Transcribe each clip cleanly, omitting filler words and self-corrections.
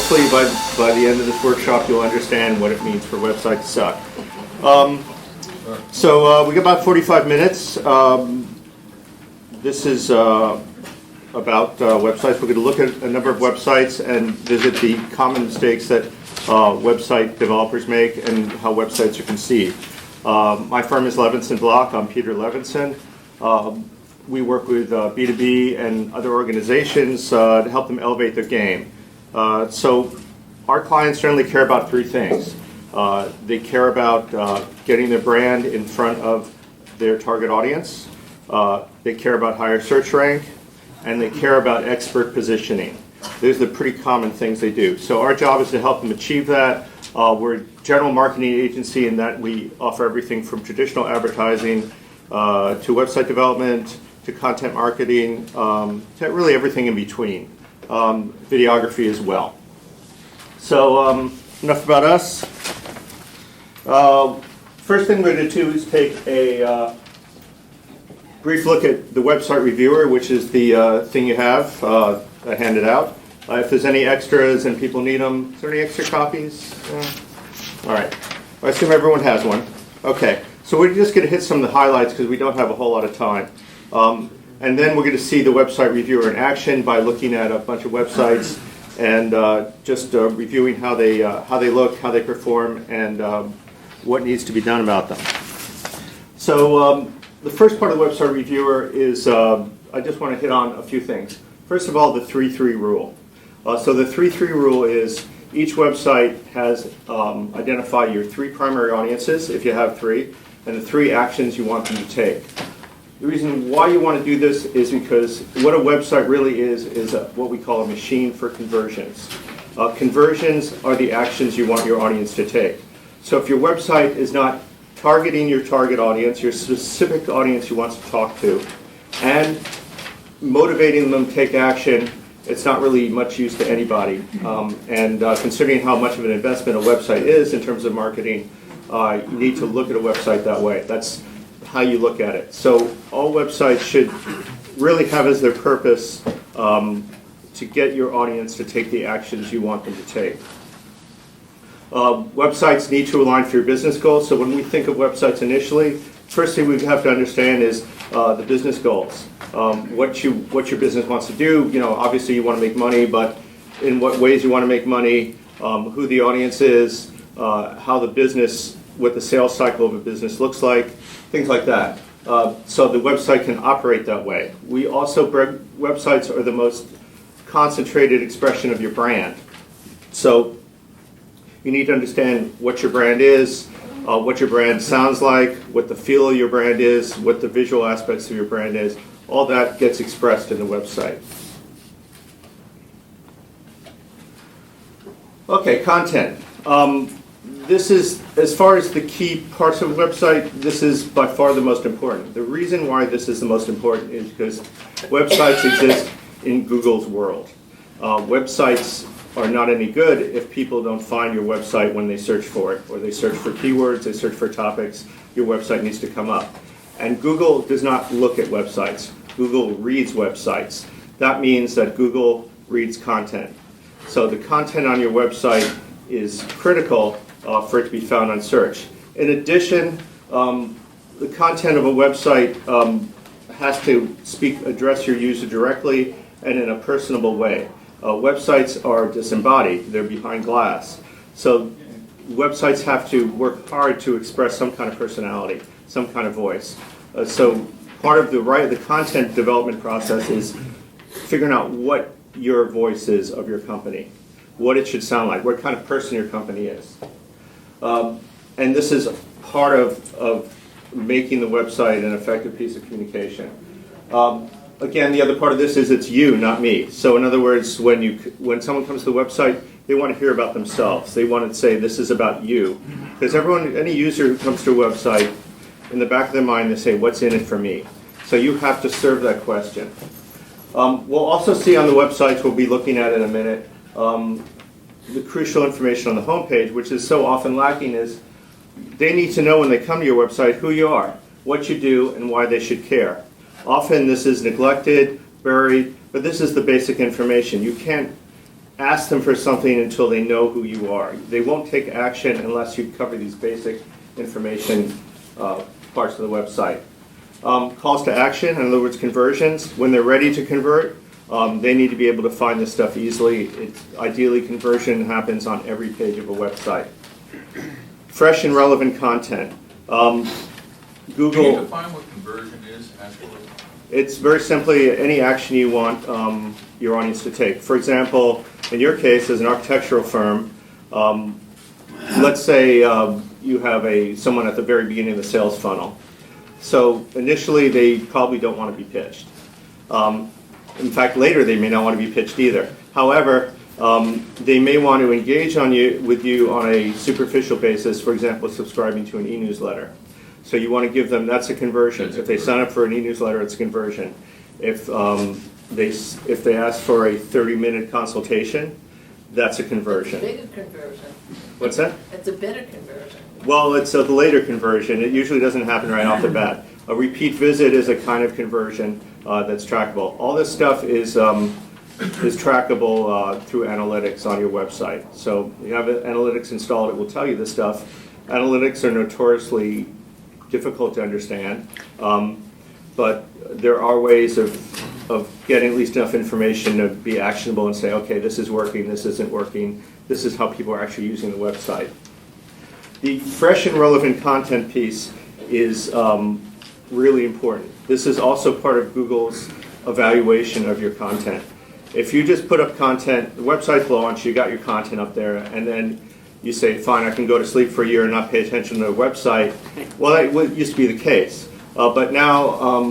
hopefully by the end of this workshop you'll understand what it means for website to suck. So we got about 45 minutes. This is about websites. We're going to look at a number of websites and visit the common mistakes that website developers make and how websites are conceived. My firm is Levinson Block. I'm Peter Levinson. We work with B2B and other organizations to help them elevate their game. So our clients generally care about three things. They care about getting their brand in front of their target audience. They care about higher search rank, and they care about expert positioning. Those are the pretty common things they do. So our job is to help them achieve that. We're a general marketing agency in that we offer everything from traditional advertising to website development, to content marketing, to really everything in between. Videography as well. So enough about us. First thing we're going to do is take a brief look at the website reviewer, which is the thing you have. I handed out. If there's any extras and people need them, is there any extra copies? All right. I assume everyone has one. Okay. So we're just going to hit some of the highlights because we don't have a whole lot of time. And then we're going to see the website reviewer in action by looking at a bunch of websites and just reviewing how they look, how they perform, and what needs to be done about them. So the first part of the website reviewer is I just want to hit on a few things. First of all, the 3-3 rule. So the 3-3 rule is each website has identify your three primary audiences, if you have three, and the three actions you want them to take. The reason why you want to do this is because what a website really is what we call a machine for conversions. Conversions are the actions you want your audience to take. So if your website is not targeting your target audience, your specific audience you want to talk to, and motivating them to take action, it's not really much use to anybody. Considering how much of an investment a website is in terms of marketing, you need to look at a website that way. That's how you look at it. So all websites should really have as their purpose to get your audience to take the actions you want them to take. Websites need to align with your business goals. So when we think of websites initially, first thing we have to understand is the business goals. What your business wants to do. You know, obviously you want to make money, but in what ways you want to make money, who the audience is, how the business, what the sales cycle of a business looks like, things like that. So the website can operate that way. We also, websites are the most concentrated expression of your brand. So you need to understand what your brand is, what your brand sounds like, what the feel of your brand is, what the visual aspects of your brand is. All that gets expressed in the website. Okay, content. This is, as far as the key parts of a website, this is by far the most important. The reason why this is the most important is because websites exist in Google's world. Websites are not any good if people don't find your website when they search for it, or they search for keywords, they search for topics, your website needs to come up. And Google does not look at websites. Google reads websites. That means that Google reads content. So the content on your website is critical for it to be found on search. In addition, the content of a website has to address your user directly and in a personable way. Websites are disembodied, they're behind glass. So websites have to work hard to express some kind of personality, some kind of voice. So part of the content development process is figuring out what your voice is of your company, what it should sound like, what kind of person your company is. And this is part of making the website an effective piece of communication. Again, the other part of this is it's you, not me. So in other words, when someone comes to the website, they want to hear about themselves. They want to say, this is about you. Because any user who comes to a website, in the back of their mind, they say, what's in it for me? So you have to serve that question. We'll also see on the websites, we'll be looking at in a minute, the crucial information on the homepage, which is so often lacking, is they need to know when they come to your website who you are, what you do, and why they should care. Often this is neglected, buried, but this is the basic information. You can't ask them for something until they know who you are. They won't take action unless you cover these basic information parts of the website. Calls to action, in other words, conversions. When they're ready to convert, they need to be able to find this stuff easily. Ideally, conversion happens on every page of a website. Fresh and relevant content. Google. Can you define what conversion is, actually? It's very simply any action you want your audience to take. For example, in your case, as an architectural firm, let's say you have someone at the very beginning of the sales funnel. So initially, they probably don't want to be pitched. In fact, later they may not want to be pitched either. However, they may want to engage with you on a superficial basis, for example, subscribing to an e-newsletter. So you want to give them, that's a conversion. If they sign up for an e-newsletter, it's a conversion. If they ask for a 30-minute consultation, that's a conversion. It's a bigger conversion. What's that? It's a better conversion. Well, it's a later conversion. It usually doesn't happen right off the bat. A repeat visit is a kind of conversion that's trackable. All this stuff is trackable through analytics on your website. So you have analytics installed, it will tell you this stuff. Analytics are notoriously difficult to understand, but there are ways of getting at least enough information to be actionable and say, okay, this is working, this isn't working, this is how people are actually using the website. The fresh and relevant content piece is really important. This is also part of Google's evaluation of your content. If you just put up content, the website's launched, you got your content up there, and then you say, fine, I can go to sleep for a year and not pay attention to the website. Well, that used to be the case. But now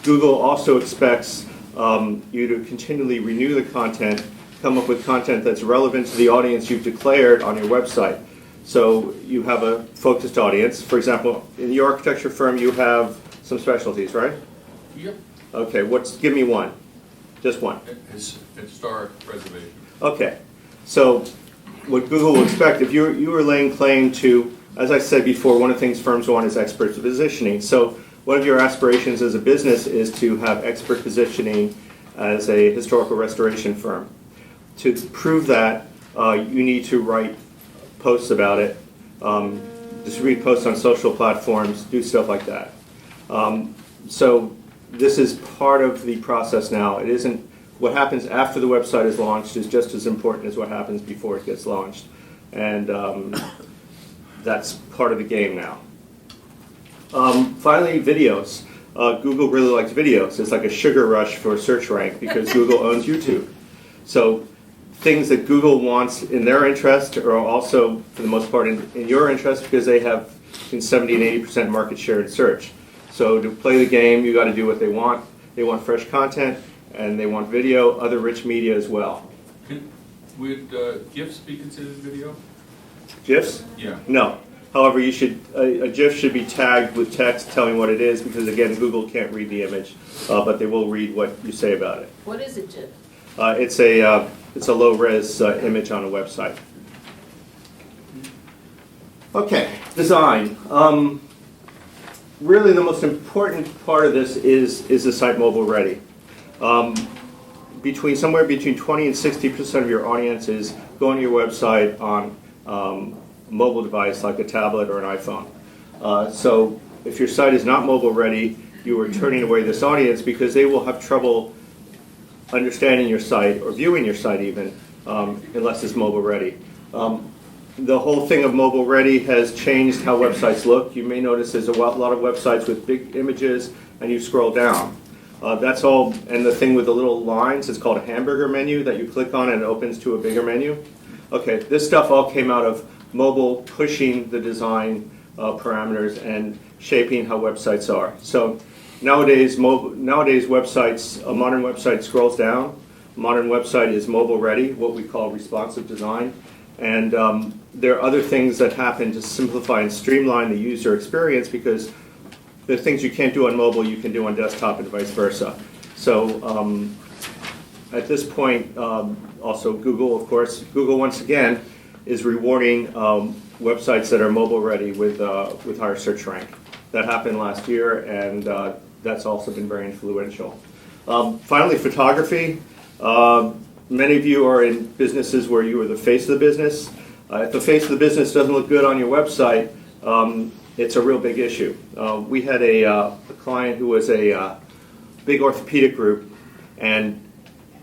Google also expects you to continually renew the content, come up with content that's relevant to the audience you've declared on your website. So you have a focused audience. For example, in your architecture firm, you have some specialties, right? Yep. Okay, give me one. Just one. Historic preservation. Okay, so what Google will expect, if you were laying claim to, as I said before, one of the things firms want is expert positioning. So one of your aspirations as a business is to have expert positioning as a historical restoration firm. To prove that, you need to write posts about it, distribute posts on social platforms, do stuff like that. So this is part of the process now. It isn't, what happens after the website is launched is just as important as what happens before it gets launched. And that's part of the game now. Finally, videos. Google really likes videos. It's like a sugar rush for search rank because Google owns YouTube. So things that Google wants in their interest are also, for the most part, in your interest because they have between 70 and 80% market share in search. So to play the game, you got to do what they want. They want fresh content, and they want video, other rich media as well. Would GIFs be considered video? GIFs? Yeah. No. However, you should a GIF should be tagged with text telling what it is because, again, Google can't read the image, but they will read what you say about it. What is a GIF? It's a low-res image on a website. Okay, design. Really, the most important part of this is the site mobile ready. Somewhere between 20 and 60% of your audience is going to your website on a mobile device like a tablet or an iPhone. So if your site is not mobile ready, you are turning away this audience because they will have trouble understanding your site or viewing your site even unless it's mobile ready. The whole thing of mobile ready has changed how websites look. You may notice there's a lot of websites with big images and you scroll down. That's all, and the thing with the little lines is called a hamburger menu that you click on and it opens to a bigger menu. Okay, this stuff all came out of mobile pushing the design parameters and shaping how websites are. So nowadays websites, a modern website scrolls down. A modern website is mobile ready, what we call responsive design. And there are other things that happen to simplify and streamline the user experience because the things you can't do on mobile you can do on desktop and vice versa. So at this point, also Google, of course, Google once again is rewarding websites that are mobile ready with higher search rank. That happened last year, and that's also been very influential. Finally, photography. Many of you are in businesses where you are the face of the business. If the face of the business doesn't look good on your website, it's a real big issue. We had a client who was a big orthopedic group, and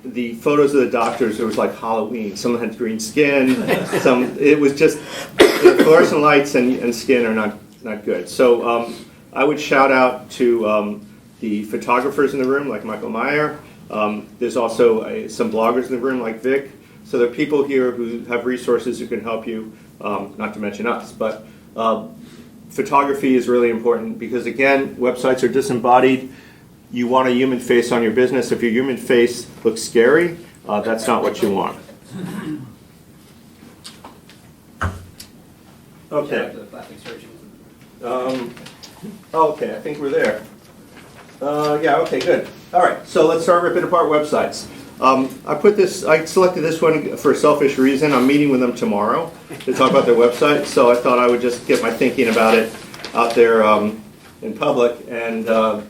the photos of the doctors, it was like Halloween. Some had green skin, it was just, fluorescent lights and skin are not good. So I would shout out to the photographers in the room, like Michael Meyer. There's also some bloggers in the room, like Vic. So there are people here who have resources who can help you, not to mention us. But photography is really important because, again, websites are disembodied. You want a human face on your business. If your human face looks scary, that's not what you want. Okay. Okay, I think we're there. Yeah, okay, good. All right, so let's start ripping apart websites. I selected this one for a selfish reason. I'm meeting with them tomorrow to talk about their website, so I thought I would just get my thinking about it out there in public, and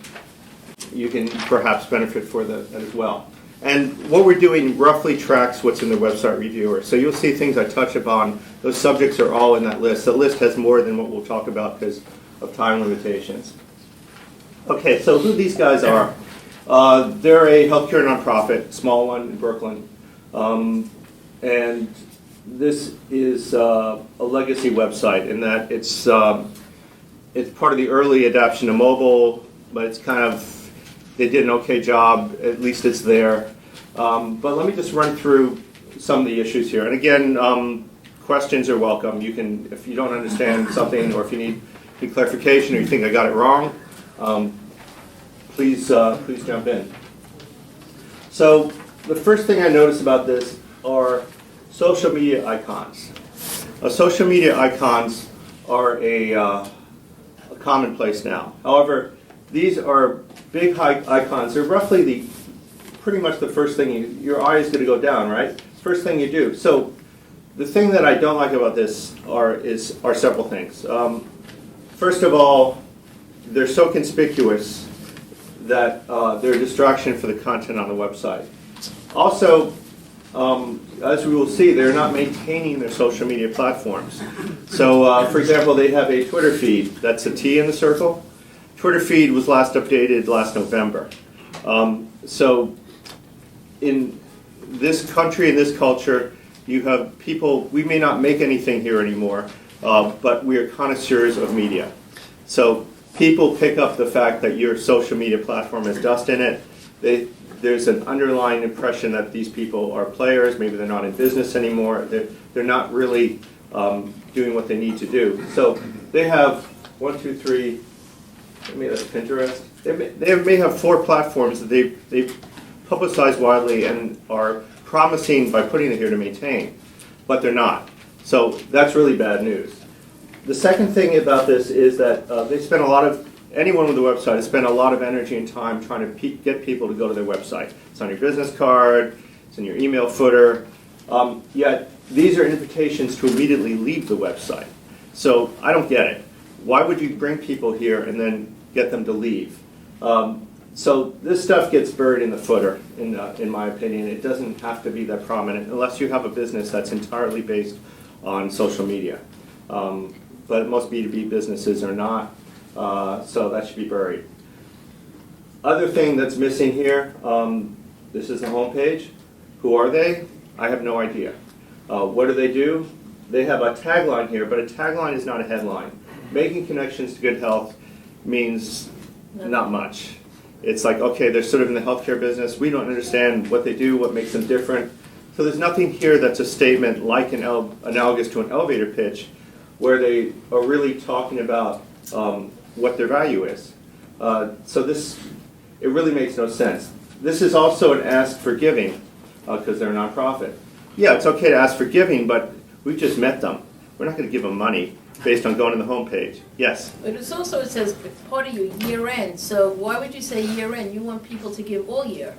you can perhaps benefit for that as well. And what we're doing roughly tracks what's in the website reviewer. So you'll see things I touch upon. Those subjects are all in that list. The list has more than what we'll talk about because of time limitations. Okay, so who these guys are. They're a healthcare nonprofit, small one in Brooklyn. And this is a legacy website in that it's part of the early adoption of mobile, but it's kind of, they did an okay job, at least it's there. But let me just run through some of the issues here. And again, questions are welcome. You can, if you don't understand something or if you need clarification or you think I got it wrong, please jump in. So the first thing I notice about this are social media icons. Social media icons are a commonplace now. However, these are big icons. They're roughly pretty much the first thing your eye is going to go down, right? First thing you do. So the thing that I don't like about this are several things. First of all, they're so conspicuous that they're a distraction for the content on the website. Also, as we will see, they're not maintaining their social media platforms. So, for example, they have a Twitter feed. That's a T in the circle. Twitter feed was last updated last November. So in this country, in this culture, you have people, we may not make anything here anymore, but we are connoisseurs of media. So people pick up the fact that your social media platform has dust in it. There's an underlying impression that these people are players, maybe they're not in business anymore, they're not really doing what they need to do. So they have 1, 2, 3, maybe that's Pinterest. They may have 4 platforms that they publicize widely and are promising by putting it here to maintain, but they're not. So that's really bad news. The second thing about this is that they spend anyone with a website has spent a lot of energy and time trying to get people to go to their website. It's on your business card, it's in your email footer, yet these are invitations to immediately leave the website. So I don't get it. Why would you bring people here and then get them to leave? So this stuff gets buried in the footer, in my opinion. It doesn't have to be that prominent unless you have a business that's entirely based on social media. But most B2B businesses are not, so that should be buried. Other thing that's missing here, this is the homepage. Who are they? I have no idea. What do? They have a tagline here, but a tagline is not a headline. Making connections to good health means not much. It's like, okay, they're sort of in the healthcare business. We don't understand what they do, what makes them different. So there's nothing here that's a statement like analogous to an elevator pitch where they are really talking about what their value is. So it really makes no sense. This is also an ask for giving because they're a nonprofit. Yeah, it's okay to ask for giving, but we've just met them. We're not going to give them money based on going to the homepage. Yes? But it says part of your year end, so why would you say year end? You want people to give all year.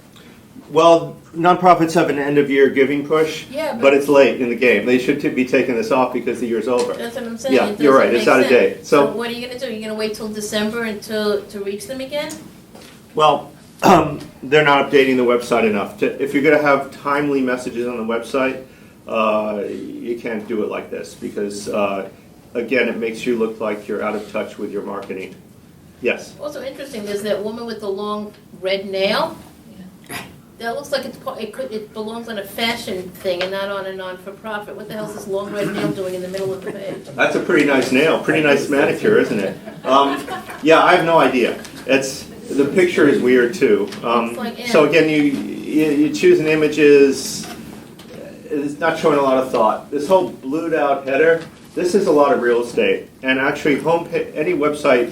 Well, nonprofits have an end of year giving push, Yeah, but it's late in the game. They should be taking this off because the year's over. That's what I'm saying. Yeah, It you're right. doesn't It's make out of sense. date. So So, what are you going to do? You're going to wait till December to reach them again? well, they're not updating the website enough. If you're going to have timely messages on the website, you can't do it like this because, again, it makes you look like you're out of touch with your marketing. Yes? Also interesting, there's that woman with the long red nail. That looks like it belongs on a fashion thing and not on a non-for-profit. What the hell is this long red nail doing in the middle of the page? That's a pretty nice nail, pretty nice manicure, isn't it? Yeah, I have no idea. The picture is weird too. So again, you choose an images. It's not showing a lot of thought. This whole blued out header. This is a lot of real estate, and actually, any website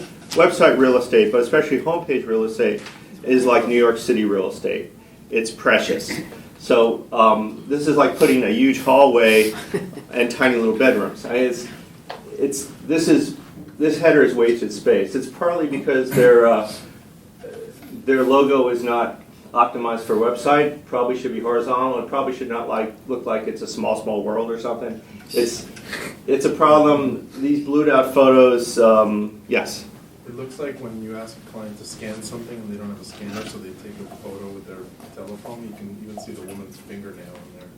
real estate, but especially homepage real estate, is like New York City real estate. It's precious. So this is like putting a huge hallway and tiny little bedrooms. This header is wasted space. It's partly because their logo is not optimized for website. Probably should be horizontal. It probably should not look like it's a small world or something. It's a problem. These blued out photos. Yes. It looks like when you ask a client to scan something and they don't have a scanner, so they take a photo with their telephone. You can even see the woman's fingernail in there.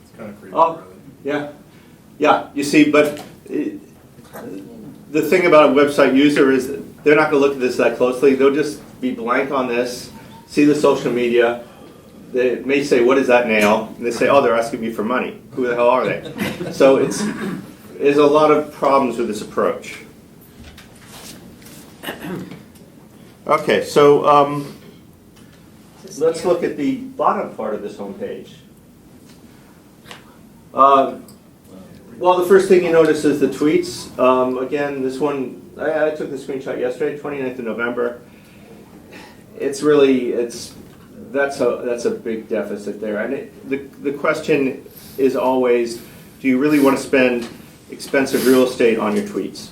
It's kind of creepy, Oh, really. yeah. You see, but the thing about a website user is that they're not going to look at this that closely. They'll just be blank on this, see the social media. They may say, "What is that nail?" And they say, "Oh, they're asking me for money. Who the hell are they?" So there's a lot of problems with this approach. Okay, so let's look at the bottom part of this homepage. Well, the first thing you notice is the tweets. Again, this one, I took the screenshot yesterday, 29th of November. That's a big deficit there. And the question is always, do you really want to spend expensive real estate on your tweets?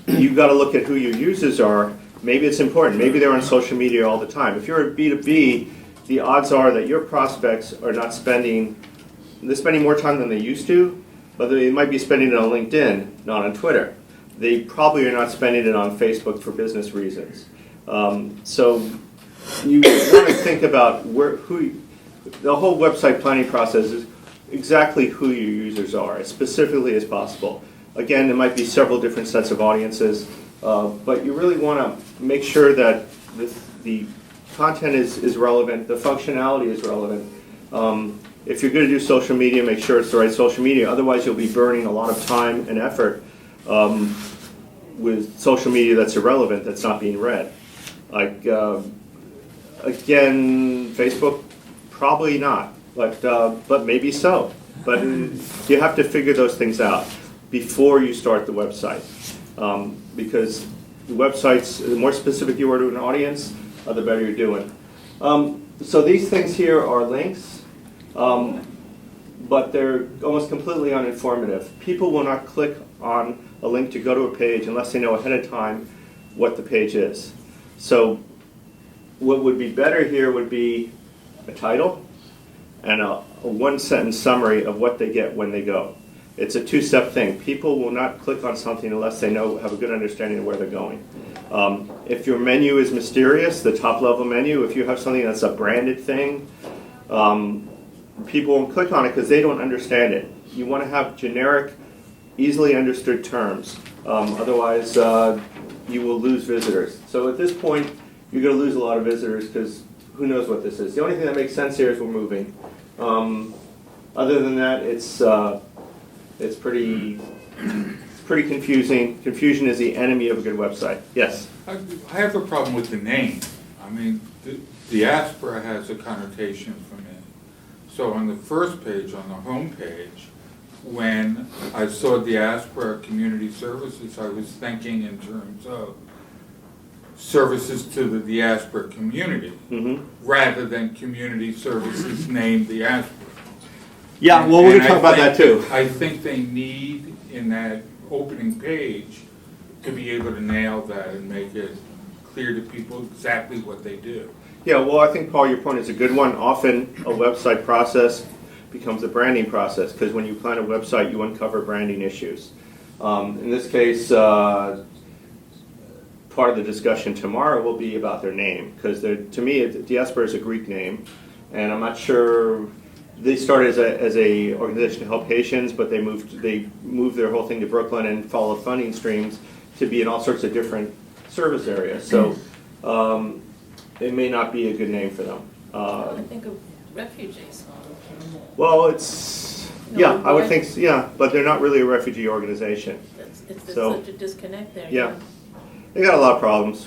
You've got to look at who your users are. Maybe it's important. Maybe they're on social media all the time. If you're a B2B, the odds are that your prospects are not they're spending more time than they used to, but they might be spending it on LinkedIn, not on Twitter. They probably are not spending it on Facebook for business reasons. So you want to think about the whole website planning process is exactly who your users are, as specifically as possible. Again, there might be several different sets of audiences, but you really want to make sure that the content is relevant, the functionality is relevant. If you're going to do social media, make sure it's the right social media. Otherwise, you'll be burning a lot of time and effort with social media that's irrelevant, that's not being read. Like, again, Facebook, probably not, but maybe so. But you have to figure those things out before you start the website. Because the websites, the more specific you are to an audience, the better you're doing. So these things here are links. But they're almost completely uninformative. People will not click on a link to go to a page unless they know ahead of time what the page is. So what would be better here would be a title and a one-sentence summary of what they get when they go. It's a two-step thing. People will not click on something unless they have a good understanding of where they're going. If your menu is mysterious, the top-level menu, if you have something that's a branded thing, people won't click on it because they don't understand it. You want to have generic, easily understood terms. Otherwise, you will lose visitors. So at this point, you're going to lose a lot of visitors because who knows what this is. The only thing that makes sense here is we're moving. Other than that, it's pretty confusing. Confusion is the enemy of a good website. Yes? I have a problem with the name. I mean, diaspora has a connotation for me. So on the first page, on the home page, when I saw diaspora community services, I was thinking in terms of services to the diaspora community, rather than community services named diaspora. Yeah, well, we're going to talk about that too. I think they need, in that opening page, to be able to nail that and make it clear to people exactly what they do. Yeah, well, I think, Paul, your point is a good one. Often a website process becomes a branding process because when you plan a website, you uncover branding issues. In this case, part of the discussion tomorrow will be about their name, because to me, Diaspora is a Greek name, and I'm not sure. They started as a organization to help Haitians, but they moved their whole thing to Brooklyn and followed funding streams to be in all sorts of different service areas. So it may not be a good name for them. I think of refugees. Well, it's I would think but they're not really a refugee organization. It's So, such a disconnect there. Yeah, they got a lot of problems.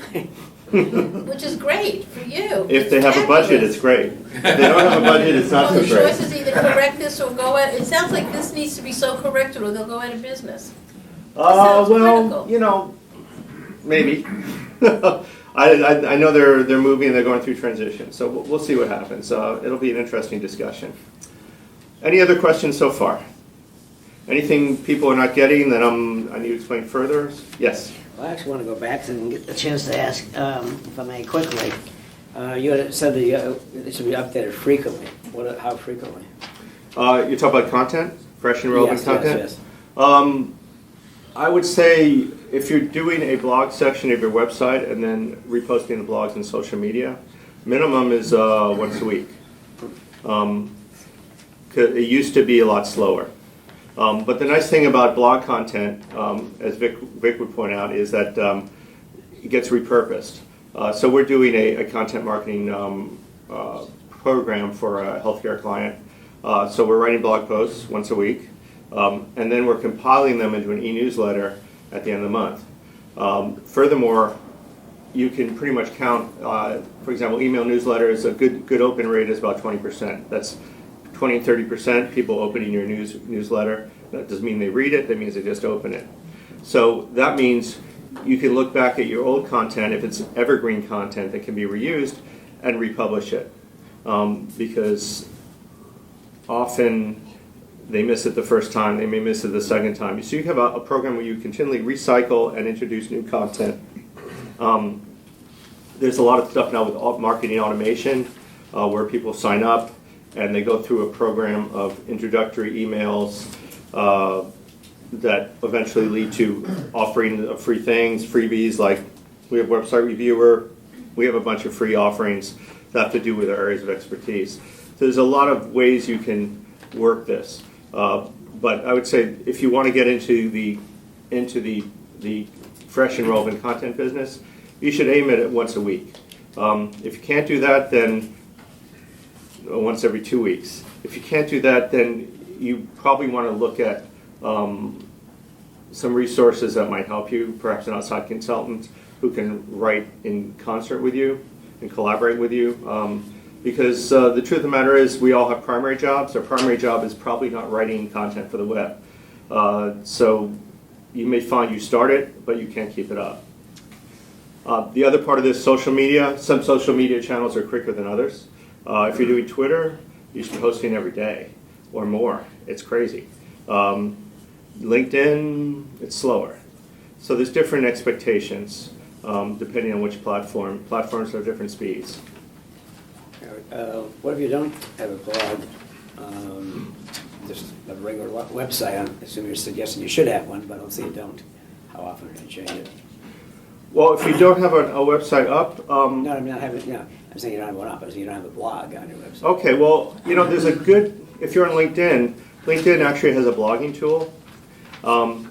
Which is great for you. If they have a budget, it's great. If they don't have a budget, it's not Well, so the choice great. is either correct this or go out. It sounds like this needs to be so corrected or they'll go out of business. sounds critical. Well, maybe. I know they're moving and they're going through transition, so we'll see what happens. It'll be an interesting discussion. Any other questions so far? Anything people are not getting that I need to explain further? Yes. Well, I actually want to go back and get the chance to ask, if I may, quickly. You had said that it should be updated frequently. How frequently? You talk about content, fresh and relevant content? Yes. I would say if you're doing a blog section of your website and then reposting the blogs in social media, minimum is once a week. 'Cause it used to be a lot slower. But the nice thing about blog content, as Vic would point out, is that it gets repurposed. So we're doing a content marketing program for a healthcare client. So we're writing blog posts once a week, and then we're compiling them into an e-newsletter at the end of the month. Furthermore, you can pretty much count, for example, email newsletters, a good open rate is about 20%. That's 20 and 30% people opening your newsletter. That doesn't mean they read it, that means they just open it. So that means you can look back at your old content, if it's evergreen content that can be reused, and republish it. Because often they miss it the first time, they may miss it the second time. So you have a program where you continually recycle and introduce new content. There's a lot of stuff now with marketing automation where people sign up and they go through a program of introductory emails that eventually lead to offering free things, freebies, like we have Website Reviewer, we have a bunch of free offerings that have to do with our areas of expertise. So there's a lot of ways you can work this. But I would say if you want to get into the fresh and relevant content business, you should aim at it once a week. If you can't do that, then once every 2 weeks. If you can't do that, then you probably want to look at some resources that might help you, perhaps an outside consultant who can write in concert with you and collaborate with you. Because the truth of the matter is we all have primary jobs. Our primary job is probably not writing content for the web. So you may find you start it, but you can't keep it up. The other part of this, social media. Some social media channels are quicker than others. If you're doing Twitter, you should be posting every day or more. It's crazy. LinkedIn, it's slower. So there's different expectations depending on which platform. Platforms have different speeds. What if you don't have a blog, just a regular website? I assume you're suggesting you should have one, but let's say you don't. How often are you change it? Well, if you don't have a website up, No, I mean, I'm saying you don't have one up, but you don't have a blog on your website. okay, well, there's a good, if you're on LinkedIn, LinkedIn actually has a blogging tool.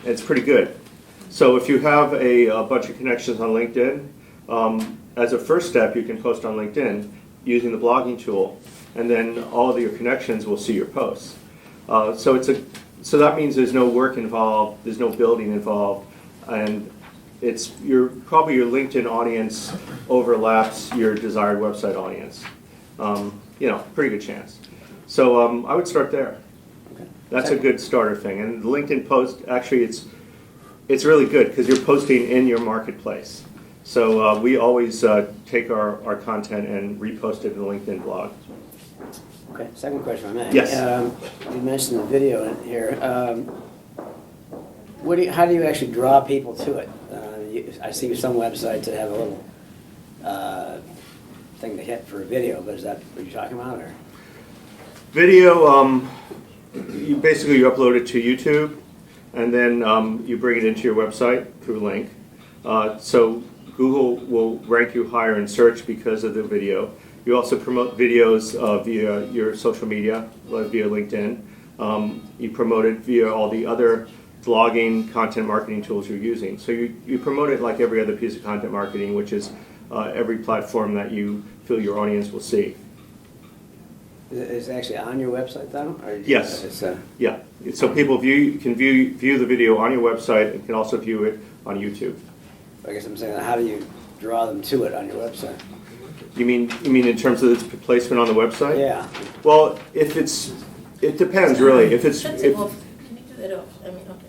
It's pretty good. So if you have a bunch of connections on LinkedIn, as a first step, you can post on LinkedIn using the blogging tool, and then all of your connections will see your posts. So that means there's no work involved, there's no building involved, and probably your LinkedIn audience overlaps your desired website audience. Pretty good chance. So I would start there. Okay. That's a good starter thing. And the LinkedIn post, actually, it's really good because you're posting in your marketplace. So we always take our content and repost it to the LinkedIn blog. Okay, second question, if I may. Yes. You mentioned the video in here. How do you actually draw people to it? I see some websites that have a little thing to hit for a video, but is that what you're talking about, or? Video, you upload it to YouTube, and then you bring it into your website through a link. So Google will rank you higher in search because of the video. You also promote videos via your social media, like via LinkedIn. You promote it via all the other blogging, content marketing tools you're using. So you promote it like every other piece of content marketing, which is every platform that you feel your audience will see. Is it actually on your website, though? Or Yes. It's, Yeah, so people can view the video on your website and can also view it on YouTube. I guess I'm saying, how do you draw them to it on your website? You mean in terms of its placement on the website? Yeah. Well, it depends really. If it's That's it off. Can you do that off? I mean, okay.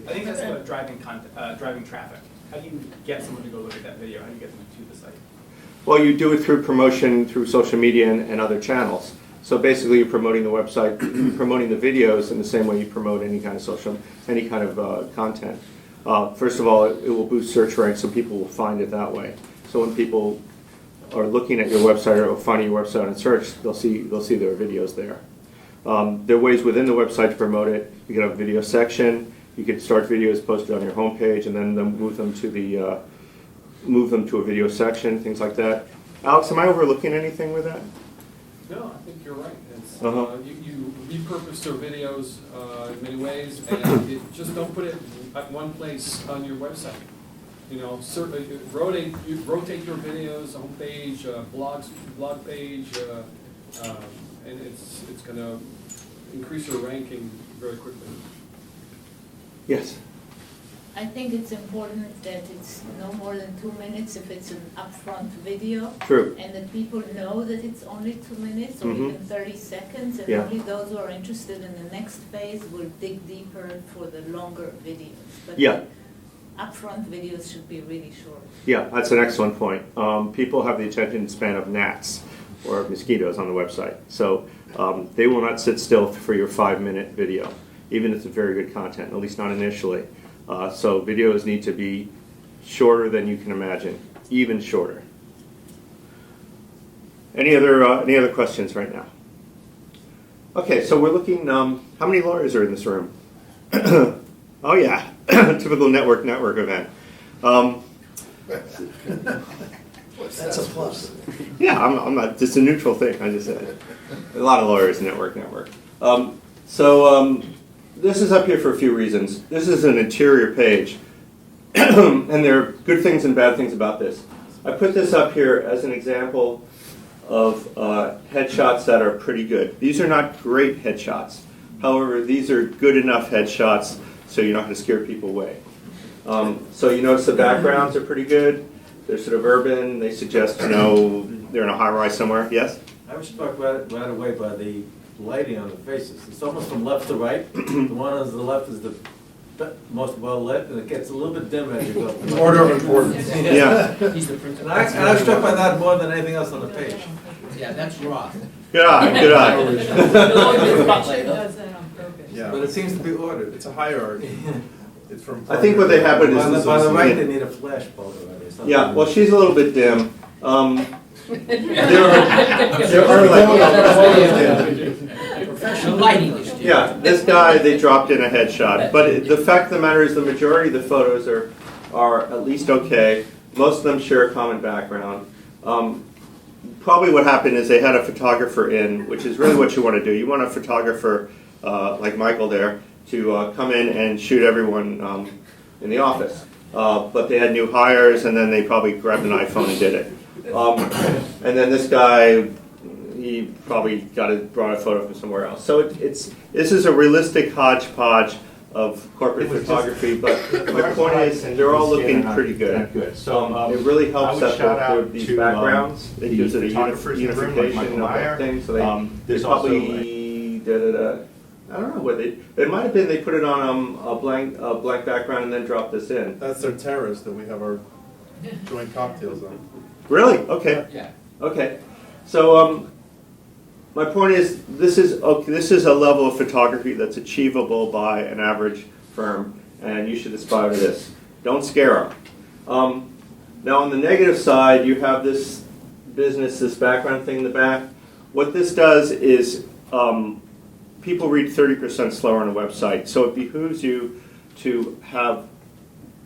I think that's about driving traffic. How do you get someone to go look at that video? How do you get them to the site? well, you do it through promotion through social media and other channels. So basically, you're promoting the website, promoting the videos in the same way you promote any kind of content. First of all, it will boost search ranks, so people will find it that way. So when people are looking at your website or finding your website in search, they'll see there are videos there. There are ways within the website to promote it. You can have a video section. You could start videos posted on your homepage and then move them to a video section, things like that. Alex, am I overlooking anything with that? No, I think you're right. It's, Uh-huh. you repurpose their videos in many ways, and just don't put it at one place on your website. You know, certainly rotate your videos, homepage, blog page, and it's going to increase your ranking very quickly. Yes. I think it's important that it's no more than 2 minutes if it's an upfront video. True. And that people know that it's only 2 minutes or Mhm. even 30 seconds. And Yeah. only those who are interested in the next phase will dig deeper for the longer videos. But Yeah. upfront videos should be really short. Yeah, that's an excellent point. People have the attention span of gnats or mosquitoes on the website. So they will not sit still for your 5-minute video, even if it's very good content, at least not initially. So videos need to be shorter than you can imagine, even shorter. Any other questions right now? Okay, so we're looking, how many lawyers are in this room? Oh yeah, typical network event. That's a plus. Yeah, I'm not, just a neutral thing, I just said. A lot of lawyers in network. This is up here for a few reasons. This is an interior page, and there are good things and bad things about this. I put this up here as an example of headshots that are pretty good. These are not great headshots. However, these are good enough headshots so you're not going to scare people away. So you notice the backgrounds are pretty good. They're sort of urban. They suggest, they're in a high-rise somewhere. Yes? I was struck right away by the lighting on the faces. It's almost from left to right. The one on the left is the most well lit, and it gets a little bit dim as you go. Order of importance. Yeah. And I was struck by that more than anything else on the page. Yeah, that's Roth. Good eye, good eye. Yeah, But it seems to be ordered. it's a hierarchy. It's from. I think what they happen is By the right, yeah. they need a flash bulb already. Yeah, well, she's a little bit dim. There are like, Professional lighting is due. yeah, this guy, they dropped in a headshot. But the fact of the matter is the majority of the photos are at least okay. Most of them share a common background. Probably what happened is they had a photographer in, which is really what you want to do. You want a photographer like Michael there to come in and shoot everyone in the office. But they had new hires, and then they probably grabbed an iPhone and did it. And then this guy, he probably brought a photo from somewhere else. So this is a realistic hodgepodge of corporate photography, but my point is they're all looking pretty good. So it really helps that these backgrounds. It gives it a unification of that thing. So they probably I don't know what it might have been. They put it on a blank background and then dropped this in. That's their terrace that we have our joint cocktails on. Really? Okay. Yeah. Okay. So my point is, this is a level of photography that's achievable by an average firm, and you should aspire to this. Don't scare them. Now, on the negative side, you have this background thing in the back. What this does is people read 30% slower on a website, so it behooves you to have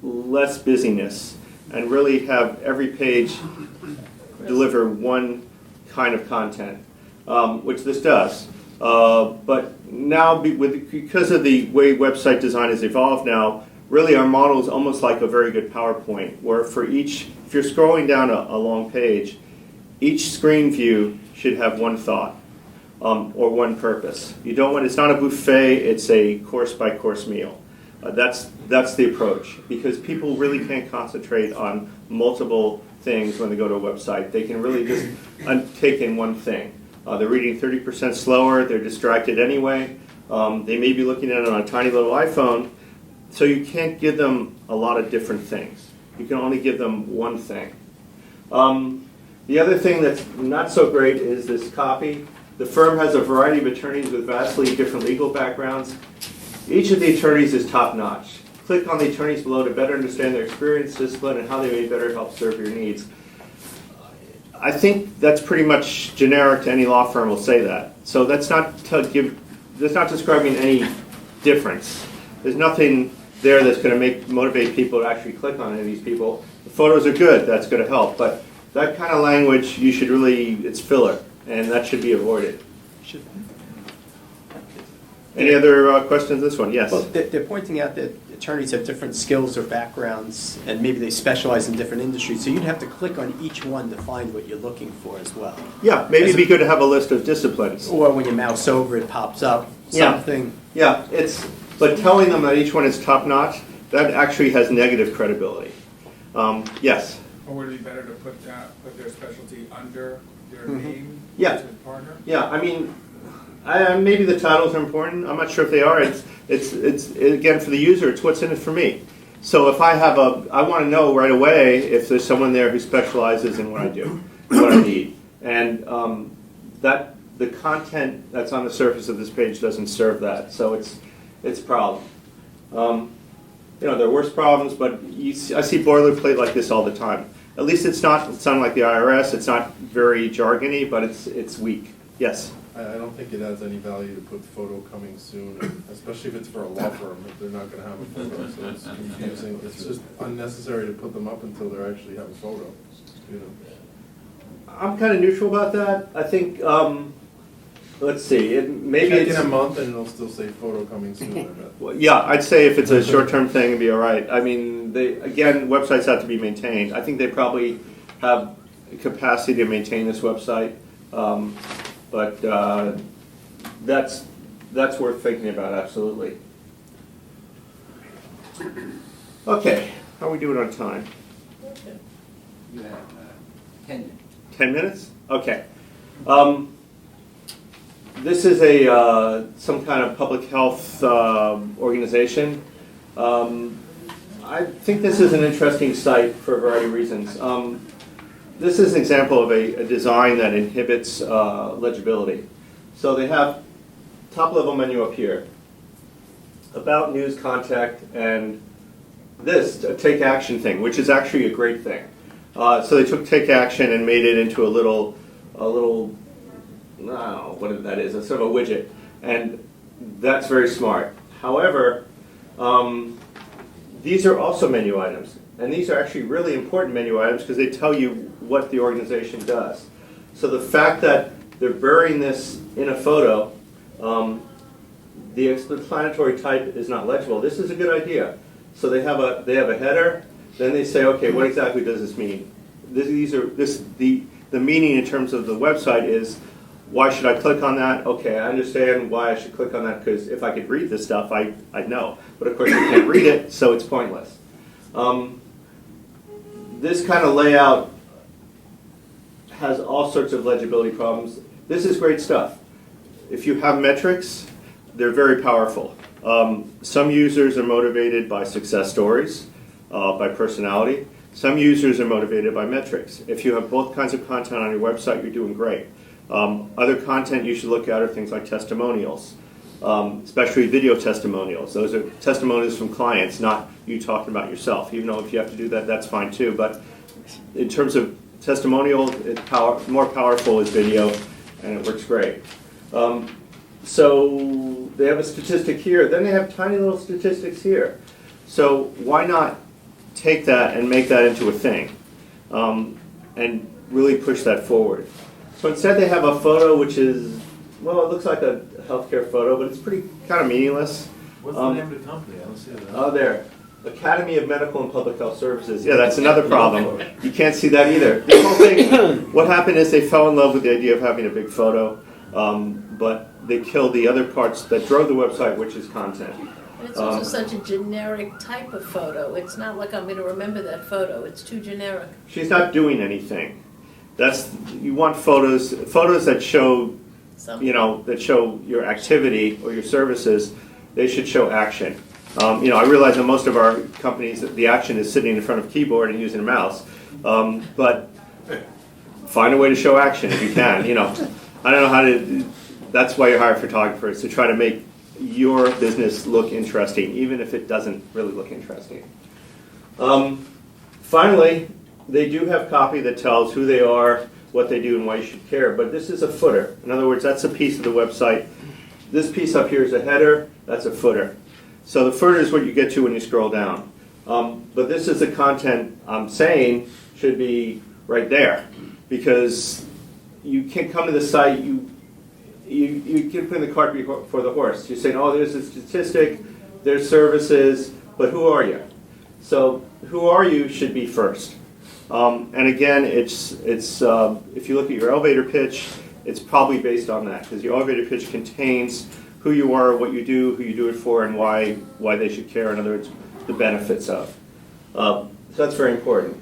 less busyness. and really have every page deliver one kind of content, which this does. But now, because of the way website design has evolved now, really our model is almost like a very good PowerPoint, where for each, if you're scrolling down a long page, each screen view should have one thought or one purpose. You don't want, it's not a buffet, it's a course-by-course meal. That's the approach, because people really can't concentrate on multiple things when they go to a website. They can really just take in one thing. They're reading 30% slower, they're distracted anyway. They may be looking at it on a tiny little iPhone, so you can't give them a lot of different things. You can only give them one thing. The other thing that's not so great is this copy. The firm has a variety of attorneys with vastly different legal backgrounds. Each of the attorneys is top-notch. Click on the attorneys below to better understand their experience, discipline, and how they may better help serve your needs. I think that's pretty much generic to any law firm will say that. So that's not describing any difference. There's nothing there that's going to motivate people to actually click on any of these people. The photos are good, that's going to help, but that kind of language, you should really, it's filler, and that should be avoided. Any other questions? This one, yes. Well, they're pointing out that attorneys have different skills or backgrounds, and maybe they specialize in different industries, so you'd have to click on each one to find what you're looking for as well. Yeah, maybe it'd be good to have a list of disciplines. Or when you mouse over, it pops up, something. Yeah, but telling them that each one is top-notch, that actually has negative credibility. Yes? Or would it be better to put their specialty under their name? Yeah. As a partner? Yeah, I mean, maybe the titles are important. I'm not sure if they are. It's again, for the user, it's what's in it for me. So if I want to know right away if there's someone there who specializes in what I do, what I need. And that the content that's on the surface of this page doesn't serve that. So it's a problem. There are worse problems, but I see boilerplate like this all the time. At least it's not sounding like the IRS. It's not very jargony, but it's weak. Yes? I don't think it adds any value to put photo coming soon, especially if it's for a law firm, if they're not gonna have a photo, so it's confusing. It's just unnecessary to put them up until they actually have a photo, you know. I'm kind of neutral about that. I think, let's see, maybe Check it's... in a month and it'll still say photo coming soon, I bet. Well, yeah, I'd say if it's a short-term thing, it'd be all right. I mean, again, websites have to be maintained. I think they probably have capacity to maintain this website, but that's worth thinking about, absolutely. Okay, how are we doing on time? You have 10 minutes. 10 minutes? Okay. This is some kind of public health organization. I think this is an interesting site for a variety of reasons. This is an example of a design that inhibits legibility. So they have top-level menu up here, about, news, contact, and this, a take action thing, which is actually a great thing. So they took take action and made it into a little, I don't know what that is, a sort of a widget, and that's very smart. However, these are also menu items, and these are actually really important menu items because they tell you what the organization does. So the fact that they're burying this in a photo, the explanatory type is not legible. This is a good idea. So they have a header, then they say, okay, what exactly does this mean? The meaning in terms of the website is, why should I click on that? Okay, I understand why I should click on that, because if I could read this stuff, I'd know. But of course, you can't read it, so it's pointless. This kind of layout has all sorts of legibility problems. This is great stuff. If you have metrics, they're very powerful. Some users are motivated by success stories, by personality. Some users are motivated by metrics. If you have both kinds of content on your website, you're doing great. Other content you should look at are things like testimonials, especially video testimonials. Those are testimonials from clients, not you talking about yourself. Even though if you have to do that, that's fine too. But in terms of testimonial, more powerful is video, and it works great. So they have a statistic here. Then they have tiny little statistics here. So why not take that and make that into a thing, and really push that forward. So instead they have a photo which is, well, it looks like a healthcare photo, but it's pretty kind of meaningless. What's the name of the company? I don't see it. Oh, there. Academy of Medical and Public Health Services. Yeah, that's another problem. You can't see that either. The whole thing, what happened is they fell in love with the idea of having a big photo, but they killed the other parts that drove the website, which is content. And it's also such a generic type of photo. It's not like I'm gonna remember that photo. It's too generic. She's not doing anything. You want photos that show, that show your activity or your services. They should show action. I realize that most of our companies, the action is sitting in front of a keyboard and using a mouse. But find a way to show action if you can. I don't know how to. That's why you hire photographers, to try to make your business look interesting, even if it doesn't really look interesting. Finally, they do have copy that tells who they are, what they do, and why you should care. But this is a footer. In other words, that's a piece of the website. This piece up here is a header. That's a footer. So the footer is what you get to when you scroll down. But this is the content I'm saying should be right there, because you can't come to the site, you can put in the cart before the horse. You're saying, oh, there's a statistic, there's services, but who are you? So who are you should be first. And again, it's if you look at your elevator pitch, it's probably based on that, because your elevator pitch contains who you are, what you do, who you do it for, and why they should care. In other words, the benefits of. So that's very important.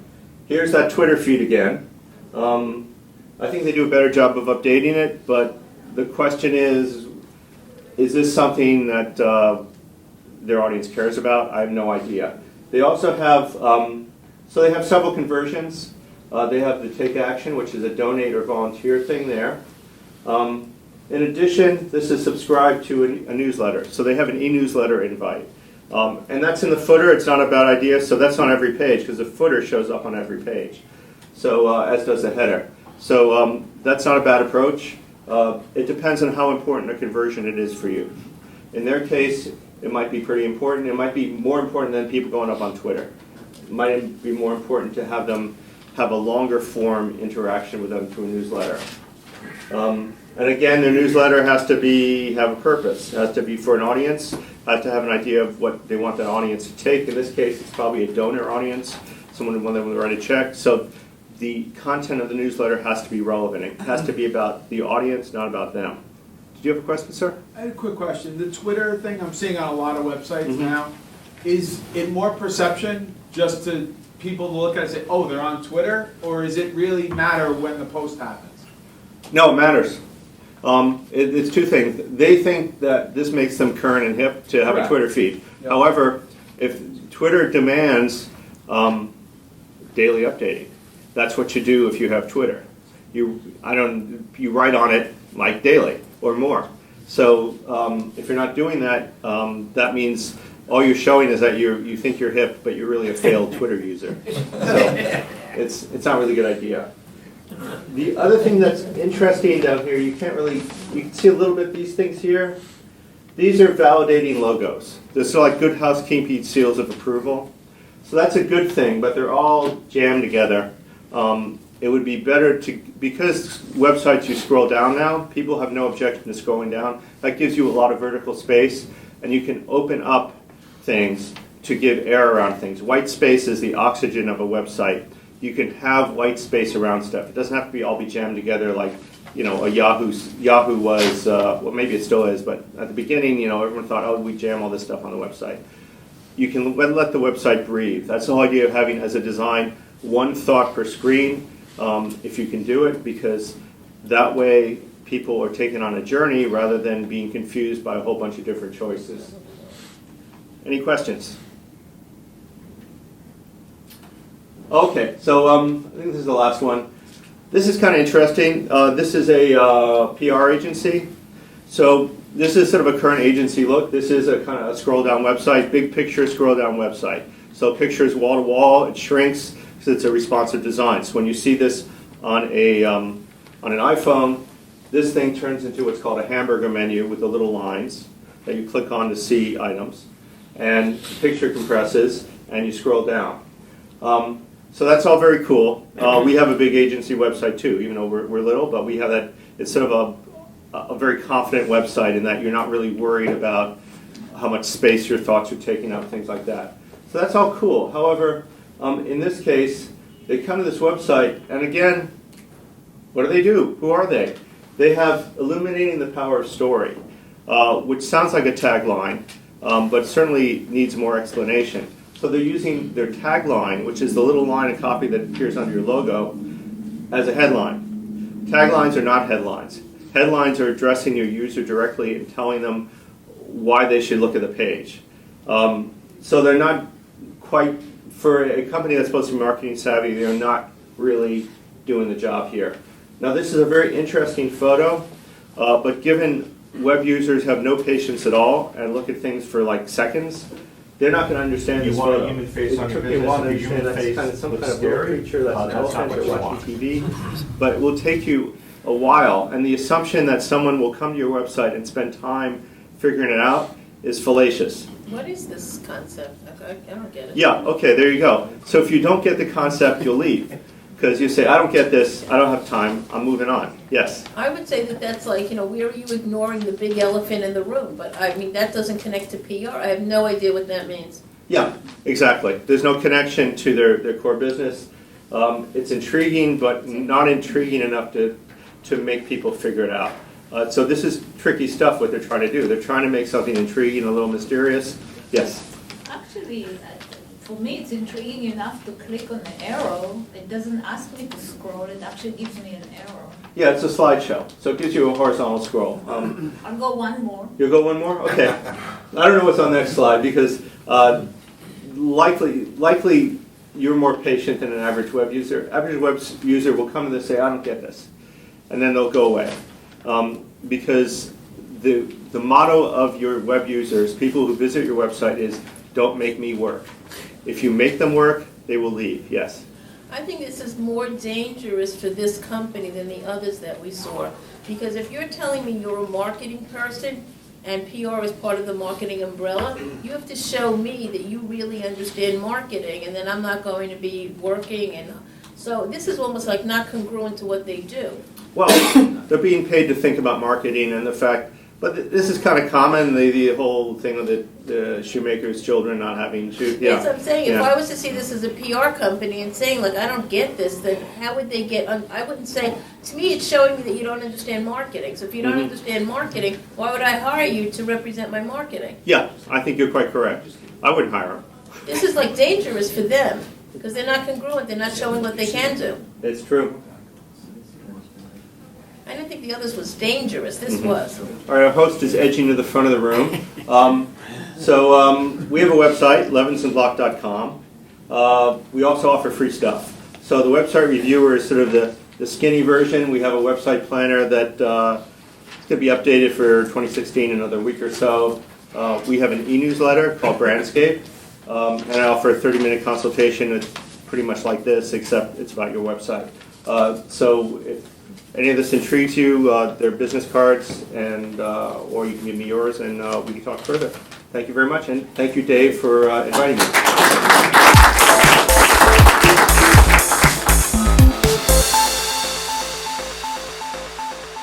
Here's that Twitter feed again. I think they do a better job of updating it, but the question is this something that their audience cares about? I have no idea. They also have, so they have several conversions. They have the Take Action, which is a donate or volunteer thing there. In addition, this is subscribed to a newsletter. So they have an e-newsletter invite. And that's in the footer. It's not a bad idea. So that's on every page, because the footer shows up on every page. So as does the header. So that's not a bad approach. It depends on how important a conversion it is for you. In their case, it might be pretty important. It might be more important than people going up on Twitter. It might be more important to have them have a longer form interaction with them through a newsletter. And again, their newsletter has to have a purpose. It has to be for an audience. Has to have an idea of what they want that audience to take. In this case, it's probably a donor audience, someone who wants to write a check. So the content of the newsletter has to be relevant. It has to be about the audience, not about them. Did you have a question, sir? I had a quick question. The Twitter thing I'm seeing on a lot of websites now, is it more perception just to people to look at it and say, oh, they're on Twitter? Or does it really matter when the post happens? No, it matters. It's two things. They think that this makes them current and hip to have a Twitter feed. Yep. However, if Twitter demands daily updating, that's what you do if you have Twitter. You write on it like daily or more. So if you're not doing that, that means all you're showing is that you think you're hip, but you're really a failed Twitter user. So it's not really a good idea. The other thing that's interesting down here, you can see a little bit these things here. These are validating logos. They're sort of like Good Housekeeping seals of approval. So that's a good thing, but they're all jammed together. It would be better because websites you scroll down now, people have no objection to scrolling down. That gives you a lot of vertical space, and you can open up things to give air around things. White space is the oxygen of a website. You can have white space around stuff. It doesn't have to be all jammed together like, a Yahoo was, well, maybe it still is, but at the beginning, everyone thought, oh, we jam all this stuff on the website. You can let the website breathe. That's the whole idea of having, as a design, one thought per screen, if you can do it, because that way people are taken on a journey rather than being confused by a whole bunch of different choices. Any questions? Okay, so I think this is the last one. This is kind of interesting. This is a PR agency. So this is sort of a current agency look. This is a kind of a scroll down website, big picture scroll down website. So pictures wall to wall, it shrinks because it's a responsive design. So when you see this on an iPhone, this thing turns into what's called a hamburger menu with the little lines that you click on to see items. And the picture compresses and you scroll down. So that's all very cool. We have a big agency website too, even though we're little, but we have that, it's sort of a very confident website in that you're not really worried about how much space your thoughts are taking up, things like that. So that's all cool. However, in this case, they come to this website, and again, what do? Who are they? They have Illuminating the Power of Story, which sounds like a tagline, but certainly needs more explanation. So they're using their tagline, which is the little line of copy that appears under your logo, as a headline. Taglines are not headlines. Headlines are addressing your user directly and telling them why they should look at the page. So they're not quite, for a company that's supposed to be marketing savvy, they're not really doing the job here. Now this is a very interesting photo, but given web users have no patience at all and look at things for like seconds, they're not going to understand this photo. You want a human face on your They want to business, understand if your that's human some face kind of looks little scary, creature, that's an that's not elephant, what they're you watching want. TV, but it will take you a while, and the assumption that someone will come to your website and spend time figuring it out is fallacious. What is this concept? I don't get it. Yeah, okay, there you go. So if you don't get the concept, you'll leave. Because you say, I don't get this, I don't have time, I'm moving on. Yes? I would say that that's like, where are you ignoring the big elephant in the room? But I mean, that doesn't connect to PR. I have no idea what that means. Yeah, exactly. There's no connection to their core business. It's intriguing, but not intriguing enough to make people figure it out. So this is tricky stuff, what they're trying to do. They're trying to make something intriguing, a little mysterious. Yes? Actually, for me, it's intriguing enough to click on the arrow. It doesn't ask me to scroll, it actually gives me an arrow. Yeah, it's a slideshow, so it gives you a horizontal scroll. I'll go one more. You'll go one more? Okay. I don't know what's on the next slide because likely you're more patient than an average web user. Average web user will come to this and say, I don't get this. And then they'll go away. Because the motto of your web users, people who visit your website, is don't make me work. If you make them work, they will leave. Yes? I think this is more dangerous for this company than the others that we saw. Because if you're telling me you're a marketing person and PR is part of the marketing umbrella, you have to show me that you really understand marketing, and then I'm not going to be working. And so this is almost like not congruent to what they do. Well, they're being paid to think about marketing and the fact, but this is kind of common, the whole thing of the shoemaker's children not having shoes. Yes, I'm saying, if Yeah. I was to see this as a PR company and saying, like, I don't get this, then how would they get, I wouldn't say, to me, it's showing me that you don't understand marketing. So if you don't Mhm. understand marketing, why would I hire you to represent my marketing? Yeah, I think you're quite correct. I wouldn't hire them. This is like dangerous for them, because they're not congruent, they're not showing what they can do. It's true. I didn't think the others was dangerous, this Mhm. was. All right, our host is edging to the front of the room. We have a website, levinsonblock.com. We also offer free stuff. So the website reviewer is sort of the skinny version. We have a website planner that is going to be updated for 2016 in another week or so. We have an e-newsletter called Brandscape, and I offer a 30-minute consultation. It's pretty much like this, except it's about your website. So if any of this intrigues you, they're business cards, and or you can give me yours, and we can talk further. Thank you very much, and thank you, Dave, for inviting me.